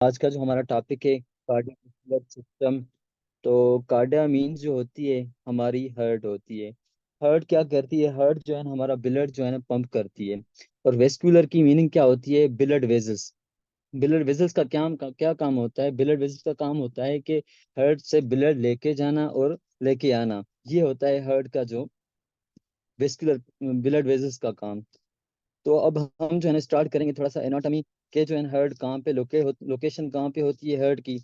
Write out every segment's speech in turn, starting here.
आज का जो हमारा टॉपिक है कार्डियोवैस्कुलर सिस्टम। तो कार्डिया मीन्स जो होती है हमारी हार्ट होती है। हार्ट क्या करती है? हार्ट जो है ना हमारा ब्लड जो है ना पंप करती है। और वेस्कुलर की मीनिंग क्या होती है? Blood vessels. ब्लड वेजल्स का क्या काम होता है? ब्लड वेजल्स का काम होता है कि हार्ट से ब्लड लेके जाना और लेके आना। ये होता है हार्ट का जो वेस्कुलर ब्लड वेजल्स का काम। तो अब हम जो है ना स्टार्ट करेंगे थोड़ा सा एनाटॉमी के जो है हार्ट कहाँ पे लोकेशन कहाँ पे होती है हार्ट की।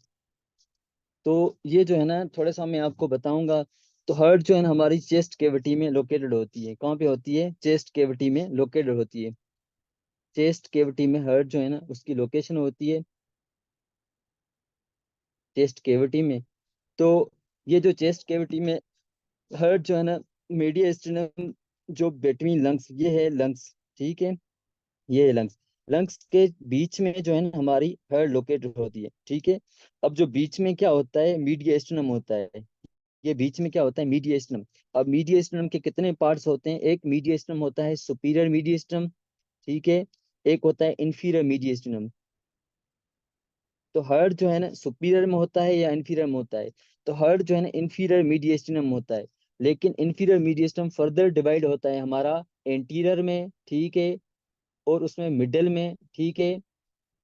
तो ये जो है ना थोड़ा सा मैं आपको बताऊंगा। तो हार्ट जो है ना हमारी चेस्ट केविटी में लोकेटेड होती है। कहाँ पे होती है? चेस्ट केविटी में लोकेटेड होती है। चेस्ट केविटी में हार्ट जो है ना उसकी लोकेशन होती है चेस्ट केविटी में। तो ये जो चेस्ट केविटी में हार्ट जो है ना मीडियस्टिनम जो बिटवीन लंग्स, ये है लंग्स। ठीक है, ये है लंग्स। लंग्स के बीच में जो है ना हमारी हार्ट लोकेटेड होती है। ठीक है। अब जो बीच में क्या होता है? मीडियस्टिनम होता है। ये बीच में क्या होता है? मीडिएस्टम। अब मीडिएस्टम के कितने पार्ट्स होते हैं? एक मीडिएस्टम होता है सुपीरियर मीडिएस्टम। ठीक है। एक होता है इंफीरियर मीडिएस्टम। तो हार्ट जो है ना सुपीरियर में होता है या इंफीरियर में होता है? तो हार्ट जो है ना इंफीरियर मीडिएस्टम होता है। लेकिन इंफीरियर मीडिएस्टम फर्दर डिवाइड होता है हमारा एंटीरियर में। ठीक है। और उसमें मिडल में। ठीक है।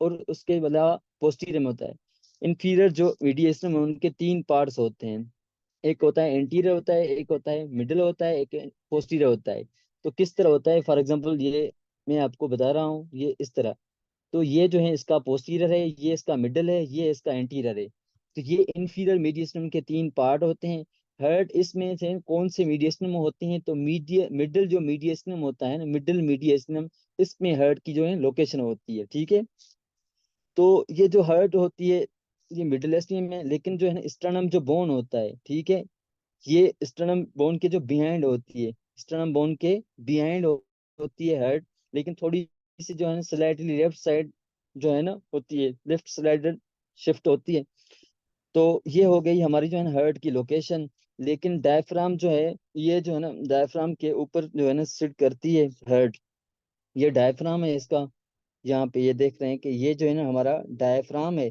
और उसके अलावा पोस्टीरियर में होता है। इंफीरियर जो मीडिएस्टम है उनके तीन पार्ट्स होते हैं। एक होता है एंटीरियर होता है, एक होता है मिडिल होता है, एक पोस्टीरियर होता है। तो किस तरह होता है? फॉर एग्जांपल ये मैं आपको बता रहा हूँ, ये इस तरह। तो ये जो है इसका पोस्टीरियर है, ये इसका मिडिल है, ये इसका एंटीरियर है। तो ये इंफीरियर मीडियस्टम के तीन पार्ट होते हैं। हर्ट इसमें से कौन से मीडियस्टम होते हैं? तो मिडिल जो मीडियस्टम होता है ना, मिडिल मीडियस्टम, इसमें हर्ट की जो है लोकेशन होती है। ठीक है। तो ये जो हर्ट होती है ये मिडिल एस्टियम में, लेकिन जो है ना स्टर्नम जो बोन होता है, ठीक है, ये स्टर्नम बोन के जो बिहाइंड होती है, स्टर्नम बोन के बिहाइंड होती है हार्ट। लेकिन थोड़ी सी जो है ना स्लाइटली लेफ्ट साइड जो है ना होती है, लेफ्ट साइड शिफ्ट होती है। तो ये हो गई हमारी जो है ना हार्ट की लोकेशन। लेकिन डायफ्राम जो है, ये जो है ना डायफ्राम के ऊपर जो है ना सिट करती है हार्ट। ये डायफ्राम है इसका। यहाँ पे ये देख रहे हैं कि ये जो है ना हमारा डायफ्राम है।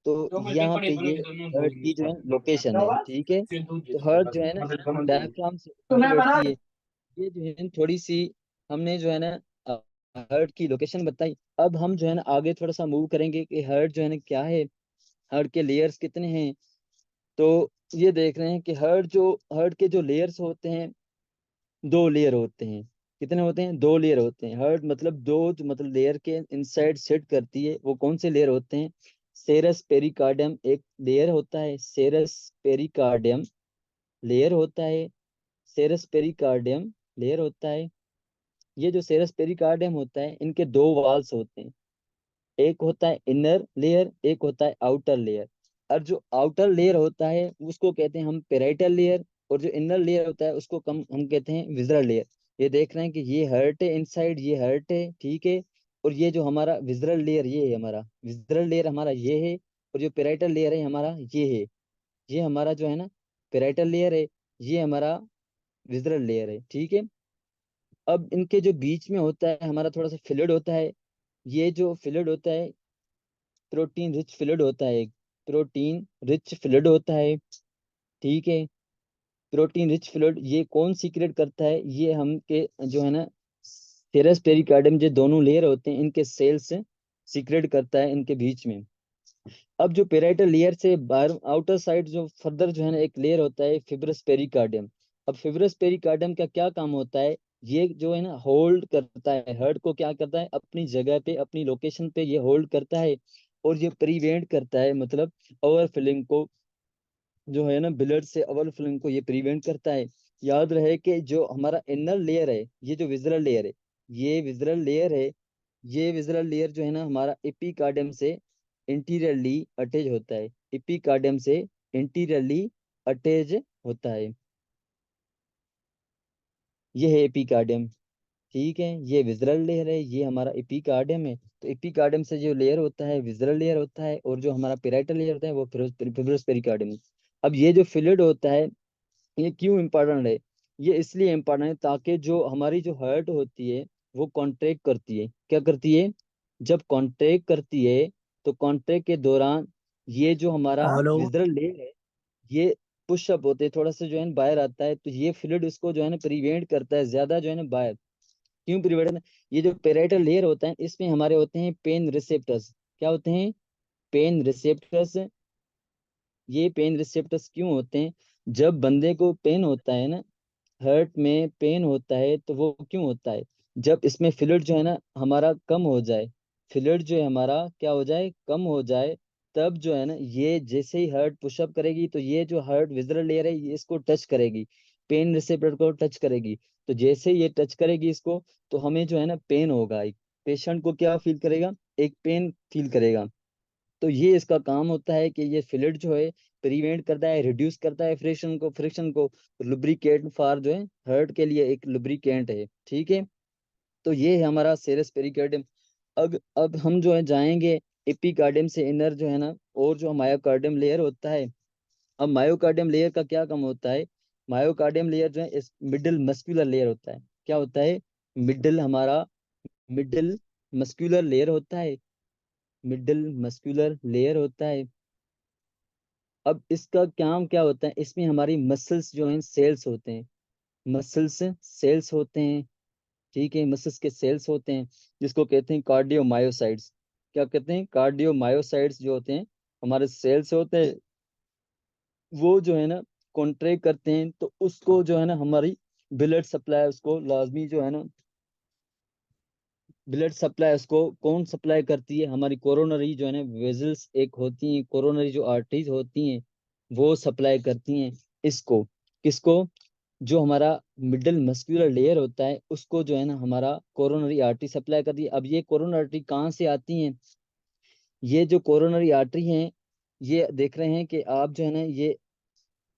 तो यहाँ पे ये हार्ट की जो है लोकेशन है। ठीक है। तो हार्ट जो है ना डायफ्राम से ऊपर बैठती है। ये जो है थोड़ी सी हमने जो है ना हार्ट की लोकेशन बताई। अब हम जो है ना आगे थोड़ा सा मूव करेंगे कि हार्ट जो है ना क्या है, हार्ट के लेयर्स कितने हैं। तो ये देख रहे हैं कि हार्ट के जो लेयर्स होते हैं, दो लेयर होते हैं। कितने होते हैं? दो लेयर होते हैं। हार्ट मतलब दो जो मतलब लेयर के इनसाइड सेट करती है। वो कौन से लेयर होते हैं? सेरस पेरिकार्डियम एक लेयर होता है। सेरस पेरिकार्डियम लेयर होता है। सेरस पेरिकार्डियम लेयर होता है। ये जो सेरस पेरिकार्डियम होता है इनके दो वॉल्स होते हैं। एक होता है इनर लेयर, एक होता है आउटर लेयर। और जो आउटर लेयर होता है उसको कहते हैं हम पेराइटल लेयर। और जो इनर लेयर होता है उसको हम कहते हैं विजरल लेयर। ये देख रहे हैं कि ये हर्ट है इनसाइड, ये हर्ट है। ठीक है। और ये जो हमारा विजरल लेयर, ये है हमारा विजरल लेयर, हमारा ये है। और जो पेराइटल लेयर है हमारा ये है। ये हमारा जो है ना पेराइटल लेयर है, ये हमारा विजरल लेयर है। ठीक है। अब इनके जो बीच में होता है हमारा थोड़ा सा फ्लूइड होता है। ये जो फ्लूइड होता है प्रोटीन रिच फ्लूइड होता है। प्रोटीन रिच फ्लूइड होता है। ठीक है। प्रोटीन रिच फ्लूइड ये कौन सीक्रेट करता है? ये हम के जो है ना सेरस पेरिकार्डियम जो दोनों लेयर होते हैं इनके सेल से सीक्रेट करता है इनके बीच में। अब जो पेराइटल लेयर से बाहर आउटर साइड जो फर्दर जो है ना एक लेयर होता है फिब्रस पेरिकार्डियम। अब फिब्रस पेरिकार्डियम का क्या काम होता है? ये जो है ना होल्ड करता है हार्ट को, क्या करता है अपनी जगह पे अपनी लोकेशन पे ये होल्ड करता है। और ये प्रिवेंट करता है मतलब ओवरफ्लोइंग को, जो है ना ब्लड से ओवरफ्लोइंग को ये प्रिवेंट करता है। याद रहे कि जो हमारा इनर लेयर है, ये जो विजरल लेयर है, ये विजरल लेयर है, ये विजरल लेयर जो है ना हमारा एपिकार्डियम से इंटीरियरली अटैच होता है। एपिकार्डियम से इंटीरियरली अटैच होता है। ये है एपिकार्डियम। ठीक है। ये विजरल लेयर है, ये हमारा एपिकार्डियम है। तो एपिकार्डियम से जो लेयर होता है विजरल लेयर होता है, और जो हमारा पेराइटल लेयर होता है वो फिब्रोस पेरिकार्डियम। अब ये जो फ्लूइड होता है ये क्यों इम्पोर्टेंट है? ये इसलिए इम्पोर्टेंट है ताकि जो हमारी जो हार्ट होती है वो कॉन्ट्रैक्ट करती है। क्या करती है? जब कॉन्ट्रैक्ट करती है तो कॉन्ट्रैक्ट के दौरान ये जो हमारा हेलो। विजरल लेयर है, ये पुशअप होते हैं, थोड़ा सा जो है ना बाहर आता है, तो ये फ्लूइड उसको जो है ना प्रिवेंट करता है ज्यादा जो है ना बाहर। क्यों प्रिवेंट? ये जो पेराइटल लेयर होता है इसमें हमारे होते हैं पेन रिसेप्टर्स। क्या होते हैं? Pen receptors. ये पेन रिसेप्टर्स क्यों होते हैं? जब बंदे को पेन होता है ना, हर्ट में पेन होता है, तो वो क्यों होता है? जब इसमें फ्लूइड जो है ना हमारा कम हो जाए, फ्लूइड जो है हमारा क्या हो जाए, कम हो जाए, तब जो है ना ये जैसे ही हर्ट पुशअप करेगी तो ये जो हर्ट विजरल लेयर है ये इसको टच करेगी, पेन रिसेप्टर को टच करेगी। तो जैसे ही ये टच करेगी इसको, तो हमें जो है ना पेन होगा, एक पेशेंट को क्या फील करेगा, एक पेन फील करेगा। तो ये इसका काम होता है कि ये फ्लूइड जो है प्रिवेंट करता है, रिड्यूस करता है फ्रिक्शन को लुब्रिकेट फॉर जो है हर्ट के लिए एक लुब्रिकेंट है, ठीक है। तो ये है हमारा सेरस पेरिकार्डियम। अब हम जो है जाएंगे एपिकार्डियम से इनर जो है ना, और जो मायोकार्डियम लेयर होता है। अब मायोकार्डियम लेयर का क्या काम होता है? मायोकार्डियम लेयर जो है इस मिडिल मस्कुलर लेयर होता है। क्या होता है? मिडिल हमारा मिडिल मस्कुलर लेयर होता है, मिडिल मस्कुलर लेयर होता है। अब इसका काम क्या होता है? इसमें हमारी मसल्स जो हैं सेल्स होते हैं, मसल्स सेल्स होते हैं, ठीक है, मसल्स के सेल्स होते हैं, जिसको कहते हैं कार्डियोमायोसाइट्स। क्या कहते हैं? कार्डियोमायोसाइट्स जो होते हैं हमारे सेल्स होते हैं, वो जो है ना कॉन्ट्रैक्ट करते हैं, तो उसको जो है ना हमारी ब्लड सप्लाई उसको लाजमी जो है ना, ब्लड सप्लाई उसको कौन सप्लाई करती है? हमारी कोरोनरी जो है ना वेजल्स एक होती हैं, कोरोनरी जो आर्टरीज होती हैं वो सप्लाई करती हैं इसको। किसको? जो हमारा मिडिल मस्कुलर लेयर होता है उसको जो है ना हमारा कोरोनरी आर्टरी सप्लाई करती है। अब ये कोरोनरी आर्टरी कहाँ से आती हैं? ये जो कोरोनरी आर्टरी हैं, ये देख रहे हैं कि आप जो है ना ये,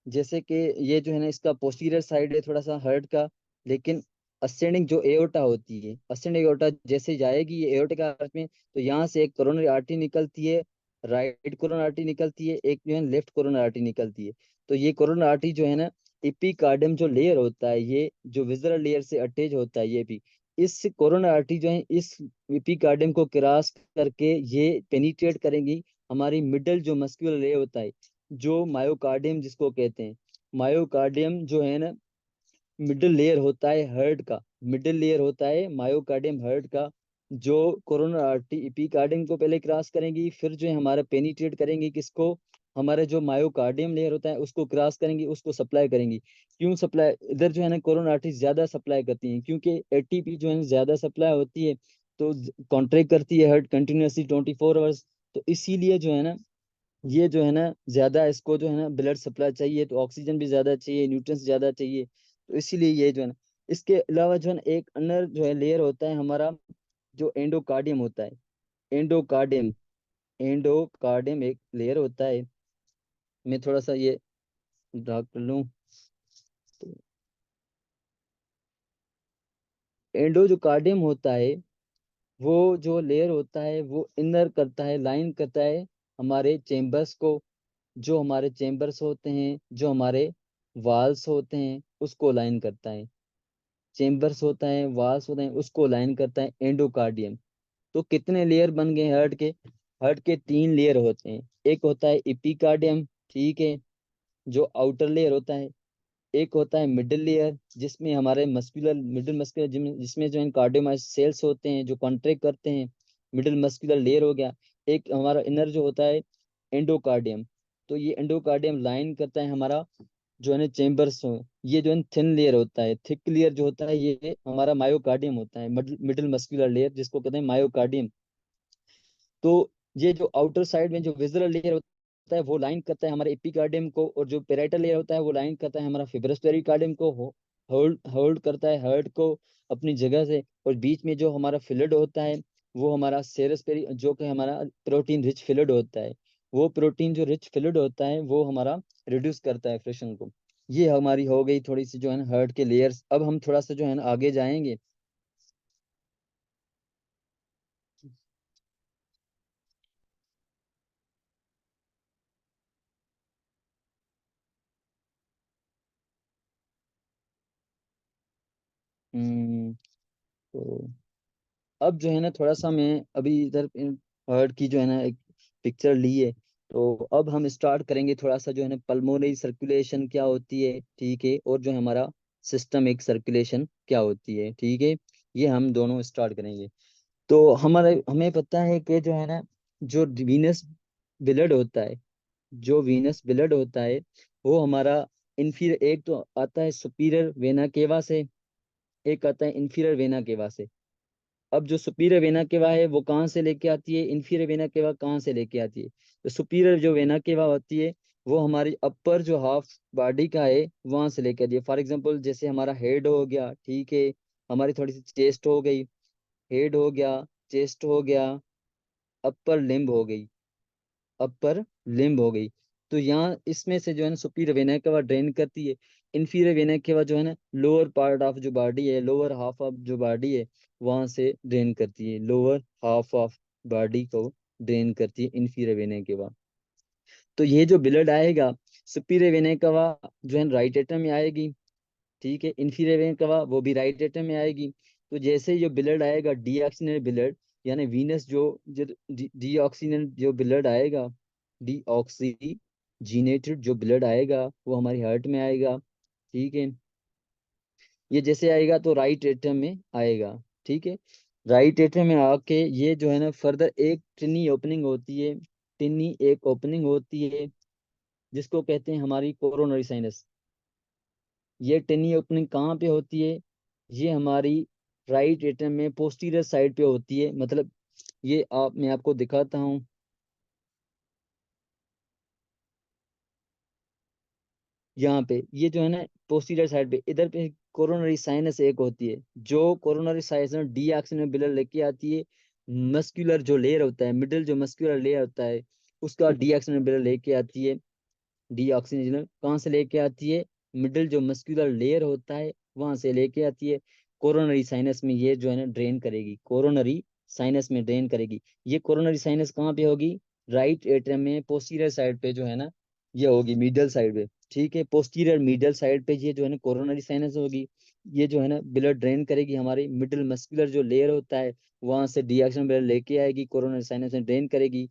जैसे कि ये जो है ना इसका पोस्टीरियर साइड है थोड़ा सा हर्ट का, लेकिन असेंडिंग जो एओर्टा होती है, असेंडिंग एओर्टा जैसे जाएगी ये एओर्टिक आर्च में, तो यहाँ से एक कोरोनरी आर्टरी निकलती है, राइट कोरोनरी आर्टरी निकलती है, एक जो है लेफ्ट कोरोनरी आर्टरी निकलती है। तो ये कोरोनरी आर्टरी जो है ना एपिकार्डियम जो लेयर होता है, ये जो विजरल लेयर से अटैच होता है, ये भी इस कोरोनरी आर्टरी जो है इस एपिकार्डियम को क्रॉस करके ये पेनिट्रेट करेंगी हमारी मिडल जो मस्कुलर लेयर होता है, जो मायोकार्डियम जिसको कहते हैं। मायोकार्डियम जो है ना मिडिल लेयर होता है हर्ट का, मिडिल लेयर होता है मायोकार्डियम हर्ट का, जो कोरोनर आर्टरी एपिकार्डियम को पहले क्रॉस करेंगी, फिर जो है हमारा पेनिट्रेट करेंगी किसको, हमारे जो मायोकार्डियम लेयर होता है उसको क्रॉस करेंगी, उसको सप्लाई करेंगी। क्यों सप्लाई इधर जो है ना कोरोनर आर्टरी ज्यादा सप्लाई करती है? क्योंकि एटीपी जो है ज्यादा सप्लाई होती है, तो कॉन्ट्रैक्ट करती है हर्ट कंटिन्यूसली 24 आवर्स। तो इसीलिए जो है ना ये जो है ना ज्यादा इसको जो है ना ब्लड सप्लाई चाहिए, तो ऑक्सीजन भी ज्यादा चाहिए, न्यूट्रिएंट्स ज्यादा चाहिए, तो इसीलिए ये जो है ना। इसके अलावा जो है ना एक अनर जो है लेयर होता है हमारा, जो एंडोकार्डियम होता है। एंडोकार्डियम, एंडोकार्डियम एक लेयर होता है। मैं थोड़ा सा ये ड्रा कर लूँ। तो एंडो जो कार्डियम होता है, वो जो लेयर होता है वो इनर करता है, लाइन करता है हमारे चेम्बर्स को। जो हमारे चेम्बर्स होते हैं, जो हमारे वाल्स होते हैं उसको लाइन करता है। चेम्बर्स होता है, वाल्स होते हैं, उसको लाइन करता है एंडोकार्डियम। तो कितने लेयर बन गए हार्ट के? हार्ट के 3 लेयर होते हैं। एक होता है एपिकार्डियम, ठीक है, जो आउटर लेयर होता है। एक होता है मिडिल लेयर, जिसमें हमारे मस्कुलर मिडिल मस्कुलर जिसमें जो है कार्डियोमायोसाइट सेल्स होते हैं जो कॉन्ट्रैक्ट करते हैं, मिडिल मस्कुलर लेयर हो गया। एक हमारा इनर जो होता है एंडोकार्डियम। तो ये एंडोकार्डियम लाइन करता है हमारा जो है ना चेम्बर्स हो। ये जो है थिन लेयर होता है, थिक लेयर जो होता है ये हमारा मायोकार्डियम होता है, मिडिल मस्कुलर लेयर जिसको कहते हैं मायोकार्डियम। तो ये जो आउटर साइड में जो विजुअल लेयर होता है वो लाइन करता है हमारे एपिकार्डियम को, और जो पेराइटल लेयर होता है वो लाइन करता है हमारा फिब्रस पेरिकार्डियम को, होल्ड होल्ड करता है हार्ट को अपनी जगह से। और बीच में जो हमारा फ्लूइड होता है वो हमारा सेरस पेरी जो कि हमारा प्रोटीन रिच फ्लूइड होता है। वो प्रोटीन जो रिच फ्लूइड होता है वो हमारा रिड्यूस करता है फ्रिक्शन को। ये हमारी हो गई थोड़ी सी जो है ना हार्ट के लेयर्स। अब हम थोड़ा सा जो है ना आगे जाएंगे। तो अब जो है ना थोड़ा सा मैं अभी इधर हार्ट की जो है ना एक पिक्चर ली है। तो अब हम स्टार्ट करेंगे थोड़ा सा जो है ना पल्मोनरी सर्कुलेशन क्या होती है, ठीक है, और जो है हमारा सिस्टमिक सर्कुलेशन क्या होती है, ठीक है। ये हम दोनों स्टार्ट करेंगे। तो हमारे हमें पता है कि जो है ना जो वीनस ब्लड होता है, जो वीनस ब्लड होता है वो हमारा इन्फीरियर, एक तो आता है सुपीरियर वेना केवा से, एक आता है इन्फीरियर वेना केवा से। अब जो सुपीरियर वेना केवा है वो कहाँ से लेके आती है, इन्फीरियर वेना केवा कहाँ से लेके आती है। तो सुपीरियर जो वेना केवा होती है वो हमारी अपर जो हाफ बॉडी का है वहां से लेके आती है। फॉर एग्जांपल जैसे हमारा हेड हो गया, ठीक है, हमारी थोड़ी सी चेस्ट हो गई, हेड हो गया, चेस्ट हो गया, अपर लिम्ब हो गई, अपर लिम्ब हो गई। तो यहाँ इसमें से जो है ना सुपीरियर वेना केवा ड्रेन करती है। इन्फीरियर वेना केवा जो है ना लोअर पार्ट ऑफ जो बॉडी है, लोअर हाफ ऑफ जो बॉडी है वहां से ड्रेन करती है, लोअर हाफ ऑफ बॉडी को ड्रेन करती है इन्फीरियर वेना केवा। तो ये जो ब्लड आएगा सुपीरियर वेना केवा जो है राइट एट्रम में आएगी, ठीक है, इन्फीरियर वेना केवा वो भी राइट एट्रम में आएगी। तो जैसे जो ब्लड आएगा डीऑक्सीजनेट ब्लड, यानी वीनस जो डीऑक्सीजनेट जो ब्लड आएगा, डीऑक्सीजीनेटेड जो ब्लड आएगा वो हमारी हार्ट में आएगा, ठीक है। ये जैसे आएगा तो राइट एट्रियम में आएगा, ठीक है। राइट एट्रियम में आके ये जो है ना फर्दर एक टिन्नी ओपनिंग होती है, टिन्नी एक ओपनिंग होती है जिसको कहते हैं हमारी कोरोनरी साइनस। ये टिन्नी ओपनिंग कहाँ पे होती है, ये हमारी राइट एट्रियम में पोस्टीरियर साइड पे होती है। मतलब ये मैं आपको दिखाता हूँ। यहाँ पे ये जो है ना पोस्टीरियर साइड पे इधर पे कोरोनरी साइनस एक होती है, जो कोरोनरी साइनस डीऑक्सीजनेट ब्लड लेके आती है। मस्कुलर जो लेयर होता है, मिडिल जो मस्कुलर लेयर होता है उसका डीऑक्सीजनेट ब्लड लेके आती है। डीऑक्सीजनेट कहाँ से लेके आती है, मिडिल जो मस्कुलर लेयर होता है वहां से लेके आती है। कोरोनरी साइनस में ये जो है ना ड्रेन करेगी, कोरोनरी साइनस में ड्रेन करेगी। ये कोरोनरी साइनस कहाँ पे होगी, राइट एट्रियम में पोस्टीरियर साइड पे जो है ना ये होगी, मिडल साइड पे, ठीक है, पोस्टीरियर मिडल साइड पे ये जो है ना कोरोनरी साइनस होगी। ये जो है ना ब्लड ड्रेन करेगी, हमारी मिडिल मस्कुलर जो लेयर होता है वहां से डीऑक्सीजन ब्लड लेके आएगी, कोरोनरी साइनस में ड्रेन करेगी।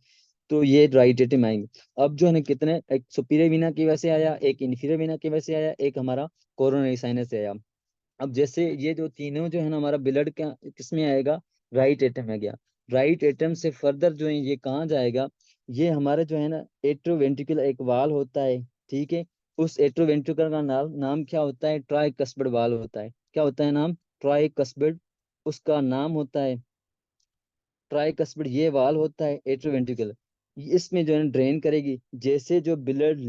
तो ये राइट एट्रियम आएंगे। अब जो है ना कितने, एक सुपीरियर वीना की वजह से आया, एक इन्फीरियर वीना की वजह से आया, एक हमारा कोरोनरी साइनस से आया। अब जैसे ये जो तीनों जो है ना हमारा ब्लड क्या किस में आएगा, राइट एट्रियम में गया। राइट एट्रियम से फर्दर जो है ये कहाँ जाएगा, ये हमारे जो है ना एट्रोवेंट्रिकुलर एक वाल होता है, ठीक है। उस एट्रोवेंट्रिकुलर का नाम क्या होता है, ट्राइकस्पिड वाल होता है। क्या होता है नाम, ट्राइकस्पिड उसका नाम होता है। ट्राइकस्पिड ये वाल होता है एट्रोवेंट्रिकल। इसमें जो है ड्रेन करेगी, जैसे जो ब्लड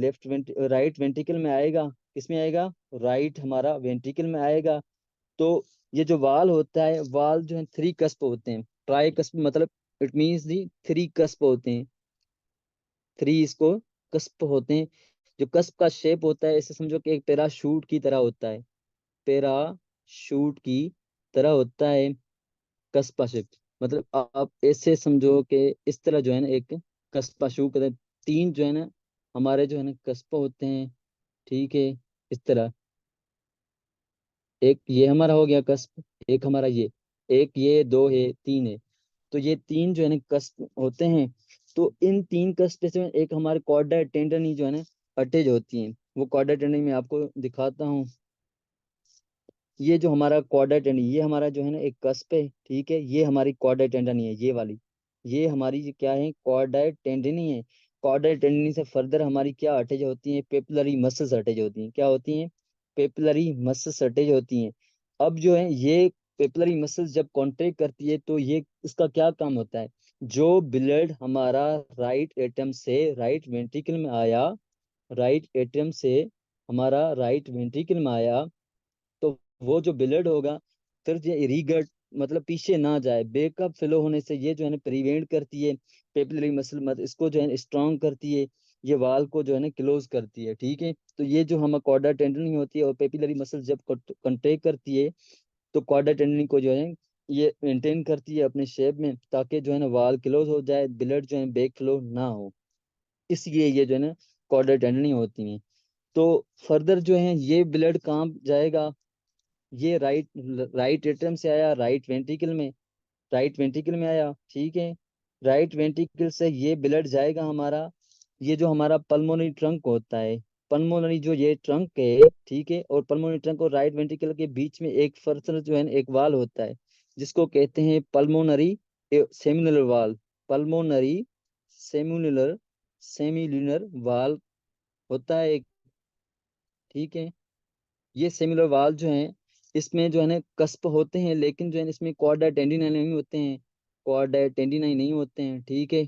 राइट वेंट्रिकल में आएगा, किसमें आएगा, राइट हमारा वेंट्रिकल में आएगा। तो ये जो वाल होता है, वाल जो है थ्री कस्प होते हैं। ट्राई कस्प मतलब it means the three cusp होते हैं, थ्री इसको कस्प होते हैं। जो कस्प का शेप होता है ऐसे समझो कि एक पैराशूट की तरह होता है, पैराशूट की तरह होता है कस्पा शेप। मतलब आप ऐसे समझो कि इस तरह जो है ना एक कस्पा शू कहते हैं। तीन जो है ना हमारे जो है ना कस्पा होते हैं, ठीक है, इस तरह। एक ये हमारा हो गया कस्प, एक हमारा ये, एक ये, दो है, तीन है। तो ये तीन जो है ना कस्प होते हैं। तो इन तीन कस्प से एक हमारे कॉर्डा टेंडन ही जो है ना अटैच होती हैं। वो कॉर्डा टेंडन में आपको दिखाता हूँ। ये जो हमारा कॉर्डा टेंडन, ये हमारा जो है ना एक कस्प है, ठीक है, ये हमारी कॉर्डा टेंडन है, ये वाली। ये हमारी जो क्या है, कॉर्डा टेंडनी है। कॉर्डा टेंडनी से फर्दर हमारी क्या अटैच होती है, पेपिलरी मसल्स अटैच होती हैं। क्या होती हैं, पेपिलरी मसल्स अटैच होती हैं। अब जो है ये पेपिलरी मसल्स जब कॉन्ट्रैक्ट करती है तो ये इसका क्या काम होता है, जो ब्लड हमारा राइट एट्रियम से राइट वेंट्रिकल में आया, राइट एट्रियम से हमारा राइट वेंट्रिकल में आया, तो वो जो ब्लड होगा फिर ये रीगट मतलब पीछे ना जाए, बेकअप फ्लो होने से ये जो है ना प्रिवेंट करती है। पेपिलरी मसल मत इसको जो है स्ट्रांग करती है, ये वाल को जो है ना क्लोज करती है, ठीक है। तो ये जो हम कॉर्डा टेंडनी होती है और पेपिलरी मसल जब कंट्रैक्ट करती है तो कॉर्डा टेंडनी को जो है ये मेंटेन करती है अपने शेप में, ताकि जो है ना वाल क्लोज हो जाए, ब्लड जो है बैक फ्लो ना हो। इसलिए ये जो है ना कॉर्डा टेंडनी होती है। तो फर्दर जो है ये ब्लड कहाँ जाएगा, ये राइट एट्रियम से आया राइट वेंट्रिकल में, राइट वेंट्रिकल में आया, ठीक है। राइट वेंट्रिकल से ये ब्लड जाएगा हमारा, ये जो हमारा पल्मोनरी ट्रंक होता है, पल्मोनरी जो ये ट्रंक है, ठीक है, और पल्मोनरी ट्रंक और राइट वेंट्रिकल के बीच में एक फर्स्ट जो है ना, एक वाल होता है, जिसको कहते हैं पल्मोनरी सेम्युलर वाल। पल्मोनरी सेम्युलर सेम्युलर वाल होता है एक, ठीक है। ये सेम्युलर वाल जो है, इसमें जो है ना कस्प होते हैं, लेकिन जो है ना इसमें कॉर्डा टेंडिनाई नहीं होते हैं, कॉर्डा टेंडिनाई नहीं होते हैं, ठीक है,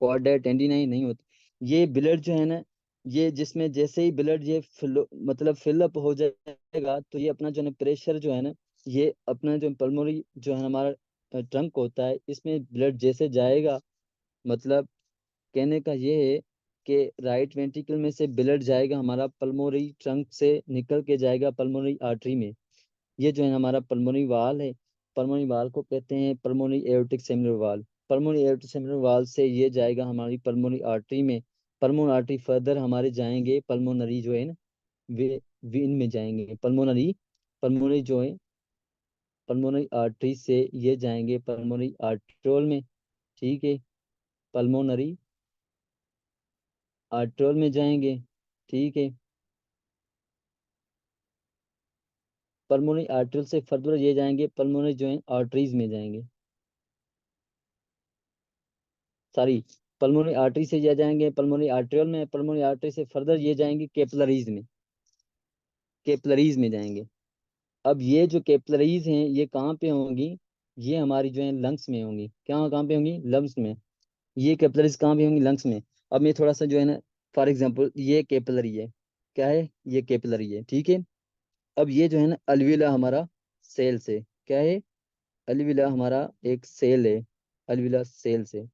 कॉर्डा टेंडिनाई नहीं होते। ये ब्लड जो है ना, ये जिसमें जैसे ही ब्लड ये मतलब फिलअप हो जाएगा, तो ये अपना जो है प्रेशर जो है ना, ये अपना जो पल्मोनरी जो है हमारा ट्रंक होता है, इसमें ब्लड जैसे जाएगा, मतलब कहने का ये है कि राइट वेंट्रिकल में से ब्लड जाएगा हमारा पल्मोनरी ट्रंक से निकल के जाएगा पल्मोनरी आर्टरी में। ये जो है हमारा पल्मोनरी वाल है, पल्मोनरी वाल को कहते हैं पल्मोनरी एओर्टिक सेम्युलर वाल। पल्मोनरी एओर्टिक सेम्युलर वाल से ये जाएगा हमारी पल्मोनरी आर्टरी में। पल्मोनरी आर्टरी फर्दर हमारे जाएंगे पल्मोनरी जो है ना, वे वेन में जाएंगे। पल्मोनरी पल्मोनरी जो है, पल्मोनरी आर्टरी से ये जाएंगे पल्मोनरी आर्ट्रोल में, ठीक है, पल्मोनरी आर्ट्रोल में जाएंगे, ठीक है। पल्मोनरी आर्ट्रियल से फर्दर ये जाएंगे पल्मोनरी जो है आर्टरीज में जाएंगे, सॉरी, पल्मोनरी आर्टरी से ये जाएंगे पल्मोनरी आर्ट्रियल में, पल्मोनरी आर्टरी से फर्दर ये जाएंगे कैपिलरीज में, कैपिलरीज में जाएंगे। अब ये जो कैपिलरीज हैं ये कहाँ पे होंगी, ये हमारी जो है लंग्स में होंगी। क्या कहाँ पे होंगी, लंग्स में। ये कैपिलरीज कहाँ पे होंगी, लंग्स में। अब मैं थोड़ा सा जो है ना, फॉर एग्जांपल ये कैपिलरी है, क्या है, ये कैपिलरी है, ठीक है। अब ये जो है ना अलविला हमारा सेल से, क्या है, अलविला हमारा एक सेल है, अलविला सेल से।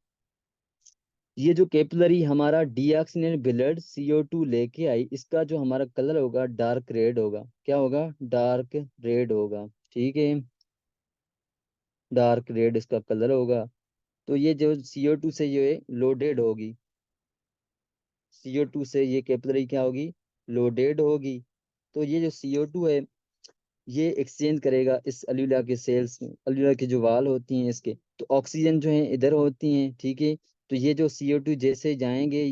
ये जो कैपिलरी हमारा डीऑक्सीजनेटेड ब्लड CO2 लेके आई, इसका जो हमारा कलर होगा डार्क रेड होगा। क्या होगा, डार्क रेड होगा, ठीक है, डार्क रेड इसका कलर होगा। तो ये जो CO2 से ये लोडेड होगी, CO2 से ये कैपिलरी क्या होगी, लोडेड होगी। तो ये जो CO2 है, ये एक्सचेंज करेगा इस अलविला के सेल्स में, अलविला की जो वाल होती हैं इसके, तो ऑक्सीजन जो है इधर होती हैं, ठीक है। तो ये जो CO2 जैसे जाएंगे,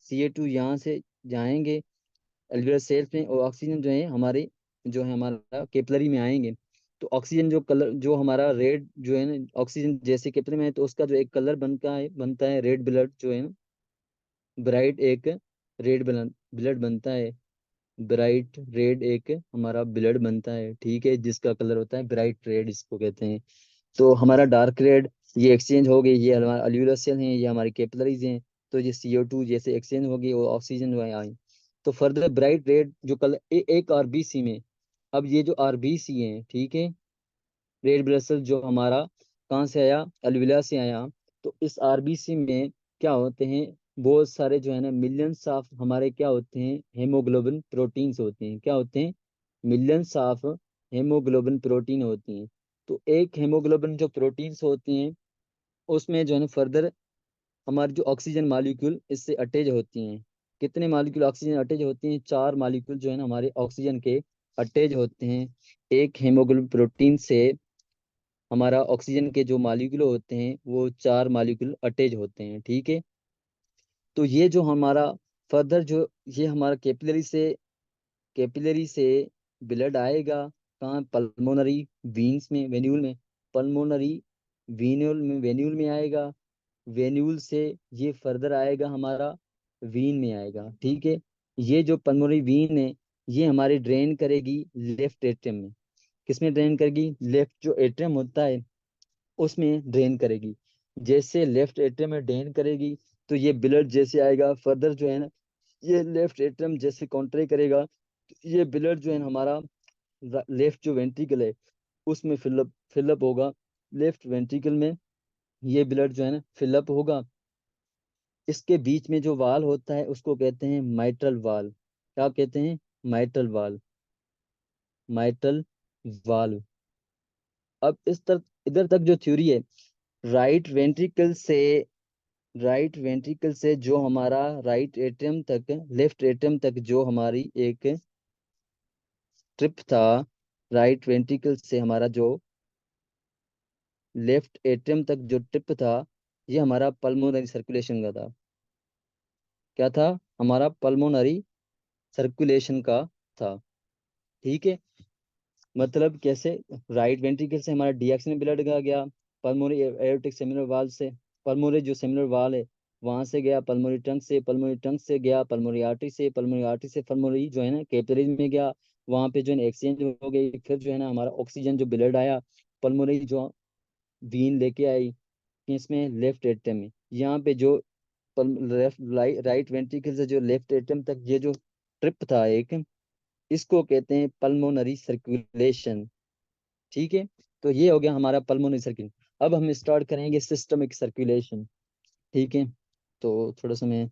CO2 यहाँ से जाएंगे अलवियोलर सेल्स में, और ऑक्सीजन जो है हमारे जो है हमारा कैपिलरी में आएंगे। तो ऑक्सीजन जो कलर जो हमारा रेड जो है ना, ऑक्सीजन जैसे कैपिलरी में है, तो उसका जो एक कलर बनता है रेड ब्लड जो है ना, ब्राइट एक रेड ब्लड बनता है, ब्राइट रेड एक हमारा ब्लड बनता है, ठीक है, जिसका कलर होता है ब्राइट रेड, इसको कहते हैं। तो हमारा डार्क रेड ये एक्सचेंज हो गई, ये हमारा अल्वियोलर सेल हैं, ये हमारी कैपिलरीज हैं। तो ये CO2 जैसे एक्सचेंज होगी वो ऑक्सीजन जो है आई, तो फर्दर ब्राइट रेड जो कलर एक RBC में। अब ये जो RBC है, ठीक है, रेड ब्लड सेल जो हमारा कहाँ से आया, अलविला से आया। तो इस RBC में क्या होते हैं, बहुत सारे जो है ना मिलियंस ऑफ हमारे क्या होते हैं, हेमोग्लोबिन प्रोटीन्स होते हैं। क्या होते हैं, मिलियंस ऑफ हेमोग्लोबिन प्रोटीन होती हैं। तो एक हेमोग्लोबिन जो प्रोटीन्स होती हैं, उसमें जो है ना फर्दर हमारी जो ऑक्सीजन मॉलिक्यूल इससे अटैच होती हैं। कितने मॉलिक्यूल ऑक्सीजन अटैच होती हैं, 4 मॉलिक्यूल जो है ना हमारे ऑक्सीजन के अटैच होते हैं एक हेमोग्लोबिन प्रोटीन से। हमारा ऑक्सीजन के जो मॉलिक्यूल होते हैं वो 4 मॉलिक्यूल अटैच होते हैं, ठीक है। तो ये जो हमारा फर्दर जो ये हमारा कैपिलरी से ब्लड आएगा कहाँ, पल्मोनरी वीन्स में, वेन्यूल में, पल्मोनरी वेन्यूल में आएगा। वेन्यूल से ये फर्दर आएगा हमारा वीन में आएगा, ठीक है। ये जो पल्मोनरी वीन है, ये हमारी ड्रेन करेगी लेफ्ट एट्रियम में। किसमें ड्रेन करेगी, लेफ्ट जो एट्रियम होता है उसमें ड्रेन करेगी। जैसे लेफ्ट एट्रियम में ड्रेन करेगी, तो ये ब्लड जैसे आएगा फर्दर जो है ना, ये लेफ्ट एट्रियम जैसे कॉन्ट्रैक्ट करेगा, तो ये ब्लड जो है ना हमारा लेफ्ट जो वेंट्रिकल है उसमें फिलअप होगा। लेफ्ट वेंट्रिकल में ये ब्लड जो है ना फिलअप होगा। इसके बीच में जो वाल होता है उसको कहते हैं माइट्रल वाल। क्या कहते हैं, माइट्रल वाल, माइट्रल वाल। अब इस तरह इधर तक जो थ्योरी है, राइट वेंट्रिकल से राइट वेंट्रिकल से जो हमारा राइट एट्रियम तक, लेफ्ट एट्रियम तक जो हमारी एक ट्रिप था, राइट वेंट्रिकल से हमारा जो लेफ्ट एट्रियम तक जो टिप था, ये हमारा पल्मोनरी सर्कुलेशन का था। क्या था? हमारा पल्मोनरी सर्कुलेशन का था। ठीक है। मतलब कैसे? राइट वेंट्रिकल से हमारा डीएक्स में ब्लड का गया पल्मोनरी एओर्टिक सेमिनल वाल से, पल्मोनरी जो सेमिनल वाल है वहां से गया पल्मोनरी ट्रंक से, पल्मोनरी ट्रंक से गया पल्मोनरी आर्टरी से, पल्मोनरी आर्टरी से पल्मोनरी जो है ना कैपिलरीज में गया। वहां पे जो है एक्सचेंज हो गई, फिर जो है ना हमारा ऑक्सीजन जो ब्लड आया, पल्मोनरी जो वीन लेके आई इसमें लेफ्ट एट्रियम में। यहाँ पे जो लेफ्ट राइट वेंट्रिकल से जो लेफ्ट एट्रियम तक ये जो ट्रिप था एक, इसको कहते हैं पल्मोनरी सर्कुलेशन। ठीक है। तो ये हो गया हमारा पल्मोनरी सर्कुलेशन। अब हम स्टार्ट करेंगे सिस्टमिक सर्कुलेशन। ठीक है। तो थोड़ा सा मैं,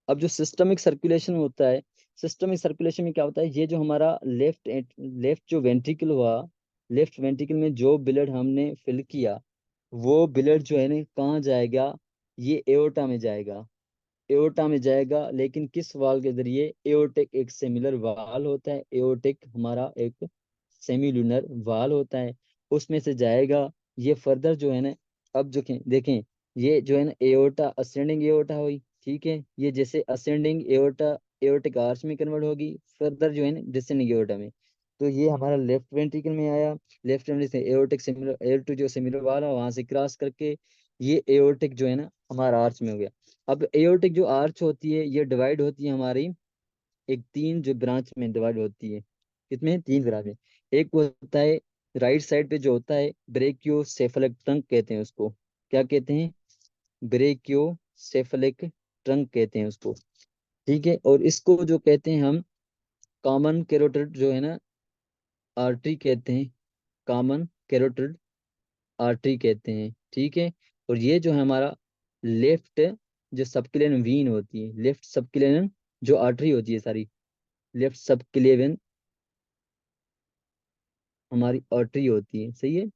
अब जो सिस्टमिक सर्कुलेशन होता है, सिस्टमिक सर्कुलेशन में क्या होता है, ये जो हमारा लेफ्ट जो वेंट्रिकल हुआ, लेफ्ट वेंट्रिकल में जो ब्लड हमने फिल किया, वो ब्लड जो है ना कहाँ जाएगा? ये एओर्टा में जाएगा। एओर्टा में जाएगा, लेकिन किस वाल के जरिए? एओर्टिक एक सेमिलर वाल होता है, एओर्टिक हमारा एक सेमिलुनर वाल होता है, उसमें से जाएगा। ये फर्दर जो है ना, अब जो देखें, ये जो है ना एओर्टा असेंडिंग एओर्टा हुई। ठीक है। ये जैसे असेंडिंग एओर्टा एओर्टिक आर्च में कन्वर्ट होगी, फर्दर जो है ना डिसेंडिंग एओर्टा में। तो ये हमारा लेफ्ट वेंट्रिकल में आया, लेफ्ट वेंट्रिकल से एओर्टिक सेमिलर एओर्टिक जो सेमिलर वाल है वहां से क्रॉस करके ये एओर्टिक जो है ना हमारा आर्च में हो गया। अब एओर्टिक जो आर्च होती है ये डिवाइड होती है हमारी एक तीन जो ब्रांच में डिवाइड होती है। कितने? तीन ब्रांच में। एक वो होता है राइट साइड पे जो होता है ब्रेकियोसेफलिक ट्रंक कहते हैं उसको। क्या कहते हैं? ब्रेकियोसेफलिक ट्रंक कहते हैं उसको। ठीक है। और इसको जो कहते हैं हम कॉमन कैरोटिड जो है ना आर्टरी कहते हैं, कॉमन कैरोटिड आर्टरी कहते हैं। ठीक है। और ये जो है हमारा लेफ्ट जो सबक्लेवियन वीन होती है, लेफ्ट सबक्लेवियन जो आर्टरी होती है सारी, लेफ्ट सबक्लेवियन हमारी आर्टरी होती है। सही है।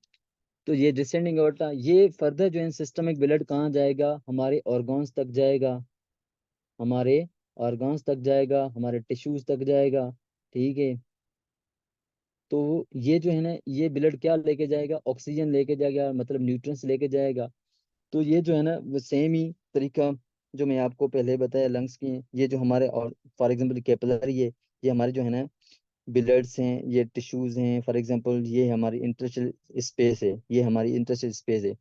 तो ये डिसेंडिंग एओर्टा, ये फर्दर जो है सिस्टमिक ब्लड कहाँ जाएगा? हमारे ऑर्गन्स तक जाएगा, हमारे ऑर्गन्स तक जाएगा, हमारे टिश्यूज तक जाएगा। ठीक है। तो ये जो है ना ये ब्लड क्या लेके जाएगा? ऑक्सीजन लेके जाएगा, मतलब न्यूट्रिएंट्स लेके जाएगा। तो ये जो है ना वो सेम ही तरीका जो मैं आपको पहले बताया लंग्स की, ये जो हमारे और फॉर एग्जांपल कैपिलरी है, ये हमारे जो है ना बिलर्ड्स हैं, ये टिश्यूज हैं। फॉर एग्जांपल ये हमारी इंटरस्टिशियल स्पेस है, ये हमारी इंटरस्टिशियल स्पेस है।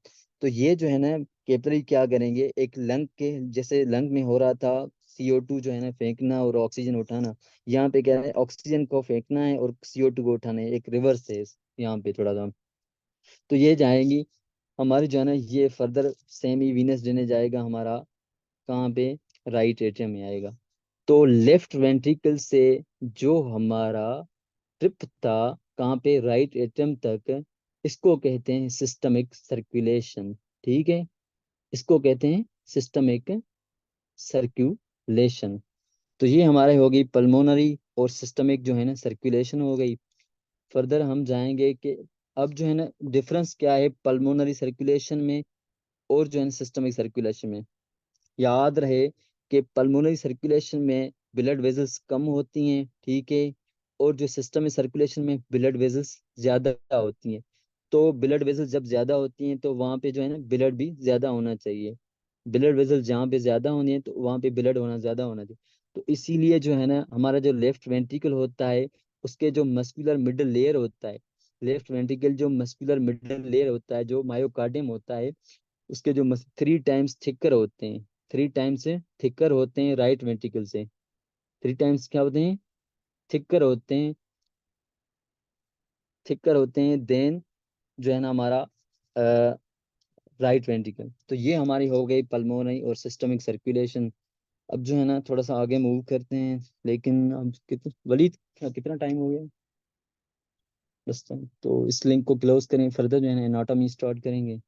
तो ये जो है ना कैपिलरी क्या करेंगे, एक लंग के जैसे लंग में हो रहा था CO2 जो है ना फेंकना और ऑक्सीजन उठाना, यहाँ पे क्या है ऑक्सीजन को फेंकना है और CO2 को उठाना है, एक रिवर्स है यहाँ पे थोड़ा सा। तो ये जाएंगी हमारी जो है ना ये फर्दर सेमी वीनस देने जाएगा हमारा, कहाँ पे? राइट एट्रियम में आएगा। तो लेफ्ट वेंट्रिकल से जो हमारा ट्रिप था कहाँ पे? राइट एट्रियम तक, इसको कहते हैं सिस्टमिक सर्कुलेशन। ठीक है। इसको कहते हैं सिस्टमिक सर्कुलेशन। तो ये हमारे हो गई पल्मोनरी और सिस्टमिक जो है ना सर्कुलेशन हो गई। फर्दर हम जाएंगे कि अब जो है ना डिफरेंस क्या है पल्मोनरी सर्कुलेशन में और जो है सिस्टमिक सर्कुलेशन में। याद रहे कि पल्मोनरी सर्कुलेशन में ब्लड वेजल्स कम होती हैं। ठीक है। और जो सिस्टम में सर्कुलेशन में ब्लड वेजल्स ज्यादा होती हैं। तो ब्लड वेजल्स जब ज्यादा होती हैं तो वहाँ पे जो है ना ब्लड भी ज्यादा होना चाहिए। ब्लड वेजल जहाँ पे ज्यादा होनी है तो वहाँ पे ब्लड होना ज्यादा होना चाहिए। तो इसीलिए जो है ना हमारा जो लेफ्ट वेंट्रिकल होता है उसके जो मस्कुलर मिडल लेयर होता है, लेफ्ट वेंट्रिकल जो मस्कुलर मिडल लेयर होता है जो मायोकार्डियम होता है, उसके जो 3 टाइम्स थिकर होते हैं, 3 टाइम्स से थिकर होते हैं राइट वेंट्रिकल से। 3 टाइम्स क्या होते हैं? थिकर होते हैं, थिकर होते हैं देन जो है ना हमारा राइट वेंट्रिकल। तो ये हमारी हो गई पल्मोनरी और सिस्टमिक सर्कुलेशन। अब जो है ना थोड़ा सा आगे मूव करते हैं, लेकिन अब वलीद कितना टाइम हो गया? बस तो इस लिंक को क्लोज करें, फर्दर जो है ना एनाटॉमी स्टार्ट करेंगे।